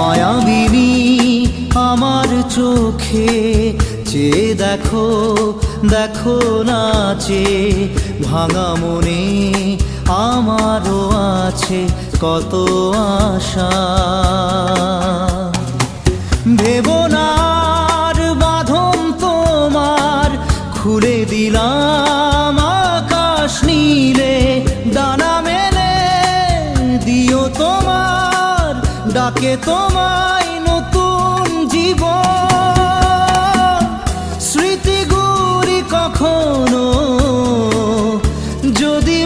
মায়াবিনী আমার চোখে চেয়ে দেখো, দেখো নাচে ভাঙা মনে আমারও আছে কত আশা। ভেবনার বাঁধন তোমার খুলে দিলাম আকাশ নীলে, ডানা মেলে দিও তোমার ডাকে তোমায় নতুন জীবন। স্মৃতিগুলি কখনো যদি